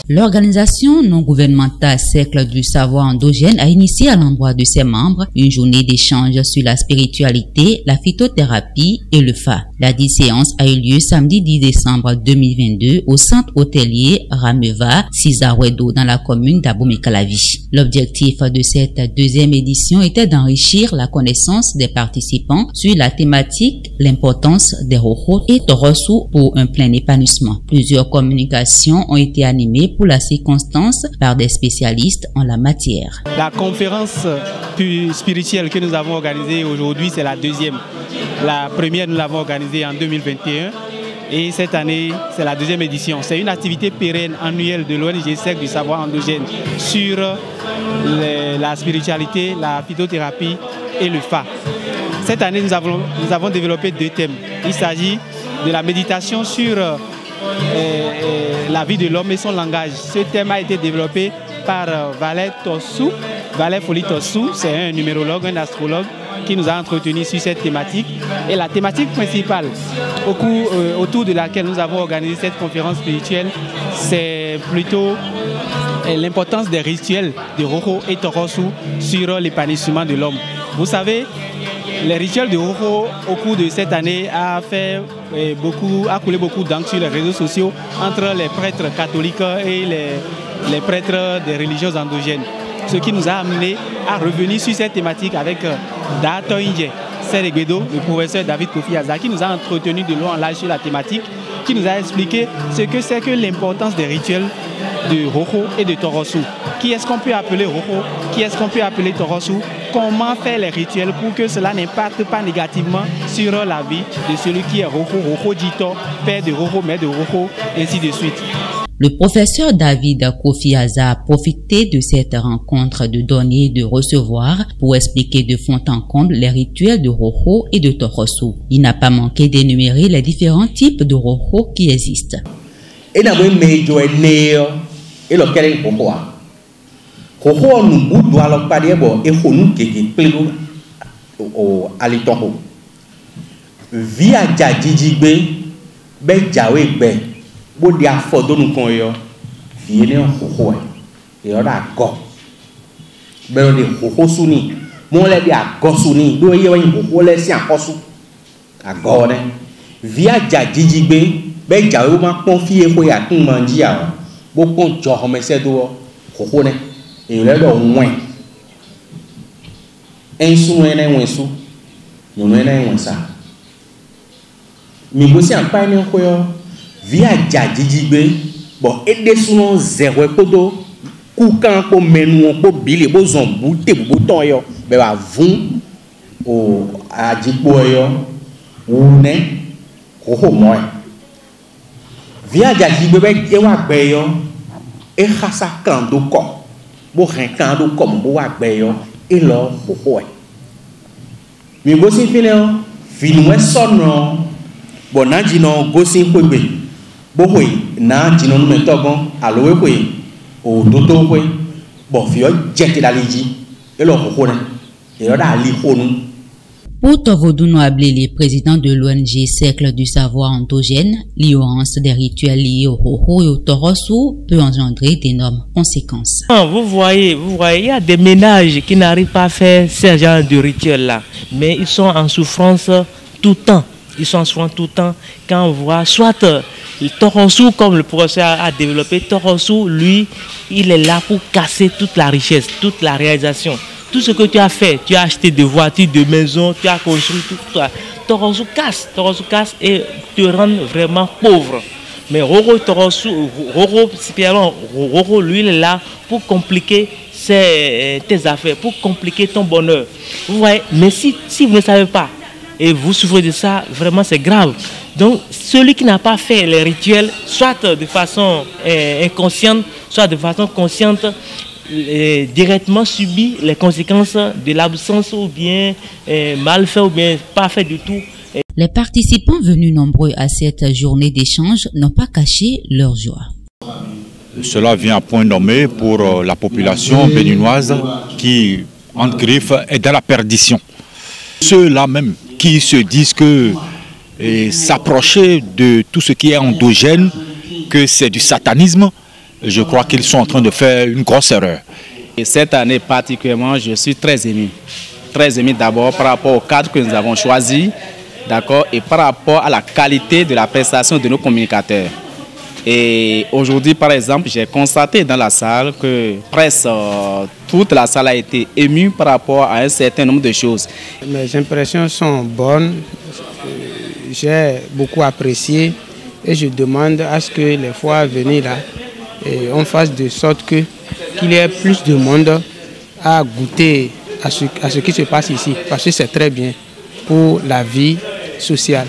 L'organisation non gouvernementale Cercle du savoir endogène a initié à l'endroit de ses membres une journée d'échange sur la spiritualité, la phytothérapie et le Fa. La dite séance a eu lieu samedi 10 décembre 2022 au centre hôtelier Rameva, Cizarouedo, dans la commune d'Abomey-Calavi. L'objectif de cette deuxième édition était d'enrichir la connaissance des participants sur la thématique, l'importance des Rojo et Torosu pour un plein épanouissement. Plusieurs communications ont été animées pour la circonstance par des spécialistes en la matière. La conférence spirituelle que nous avons organisée aujourd'hui, c'est la deuxième. La première, nous l'avons organisée en 2021 et cette année, c'est la deuxième édition. C'est une activité pérenne annuelle de l'ONG Cercle du savoir endogène sur la spiritualité, la phytothérapie et le Fa. Cette année, nous avons développé deux thèmes. Il s'agit de la méditation sur la vie de l'homme et son langage. Ce thème a été développé par Valère Tossou. Valère Foli Tossou, c'est un numérologue, un astrologue qui nous a entretenus sur cette thématique. Et la thématique principale autour de laquelle nous avons organisé cette conférence spirituelle, c'est plutôt l'importance des rituels de Rojo et Torosu sur l'épanouissement de l'homme. Vous savez, les rituels de Rojo au cours de cette année a coulé beaucoup d'encre sur les réseaux sociaux entre les prêtres catholiques et les prêtres des religions endogènes. Ce qui nous a amené à revenir sur cette thématique avec Dato Indje Seregbedo, le professeur David Kofi Aza, qui nous a entretenu de long en large sur la thématique, qui nous a expliqué ce que c'est que l'importance des rituels de Rojo et de Torosu. Qui est-ce qu'on peut appeler Rojo? Qui est-ce qu'on peut appeler Torosu? Comment faire les rituels pour que cela n'impacte pas négativement sur la vie de celui qui est Rojo, Rojo Dito, père de Rojo, mère de Rojo, ainsi de suite. Le professeur David Kofi Aza a profité de cette rencontre de donner et de recevoir pour expliquer de fond en comble les rituels de Rojo et de Torosu. Il n'a pas manqué d'énumérer les différents types de Rojo qui existent. Bodi afodo nu kon yo vie ne Rojo e yo da go bero de Rojo suni mo le de ago suni do ye wan Rojo le si akosu ago ne via jajijigbe be jawe ma pon fie ko ya tun manji ya bo kon jo ho me se do Rojo ne e le do wen ensu ne wensu no ne wensa mi bo si ampa ne ko yo via jajijigbe bon ede suno zero kodo kukan ko menu ko bile bo zombu te bo ton yo be ba vun o ajipo yo une Rojo moy via jajigbe be e wa gbe yo e khasa kan do ko bo ren kan do ko bo wa gbe yo e lo Rojo mi go si fini we sono bonaji no go si kwegbe bohoi na jino no metogon alowe kwe o dodo kwe bo fio jeti daliji e lo Rojo ne e yo da li honu. Pour Tovodouno Ablele, président de l'ONG Cercle du savoir endogène, l'ignorance des rituels liés au Rojo et au Torosu peut engendrer d'énormes conséquences. Vous voyez, il y a des ménages qui n'arrivent pas à faire ce genre de rituels-là, mais ils sont en souffrance tout le temps. Ils sont souvent tout le temps quand on voit soit le Torosu, comme le professeur a développé, Torosu, lui, il est là pour casser toute la richesse, toute la réalisation. Tout ce que tu as fait, tu as acheté des voitures, des maisons, tu as construit tout ça. Torosu casse et te rend vraiment pauvre. Mais Rojo Torosu, Rojo, lui, il est là pour compliquer tes affaires, pour compliquer ton bonheur. Vous voyez, mais si vous ne savez pas, et vous souffrez de ça, vraiment c'est grave. Donc celui qui n'a pas fait les rituels, soit de façon inconsciente, soit de façon consciente, directement subit les conséquences de l'absence ou bien mal fait ou bien pas fait du tout. Les participants venus nombreux à cette journée d'échange n'ont pas caché leur joie. Cela vient à point nommé pour la population béninoise qui, entre griffes, est dans la perdition. Ceux-là même qui se disent que s'approcher de tout ce qui est endogène, que c'est du satanisme, je crois qu'ils sont en train de faire une grosse erreur. Et cette année particulièrement, je suis très ému. Très ému d'abord par rapport au cadre que nous avons choisi, d'accord, et par rapport à la qualité de la prestation de nos communicateurs. Et aujourd'hui, par exemple, j'ai constaté dans la salle que presque toute la salle a été émue par rapport à un certain nombre de choses. Mes impressions sont bonnes, j'ai beaucoup apprécié et je demande à ce que les fois à venir là, on fasse de sorte qu'il y ait plus de monde à goûter à ce qui se passe ici, parce que c'est très bien pour la vie sociale.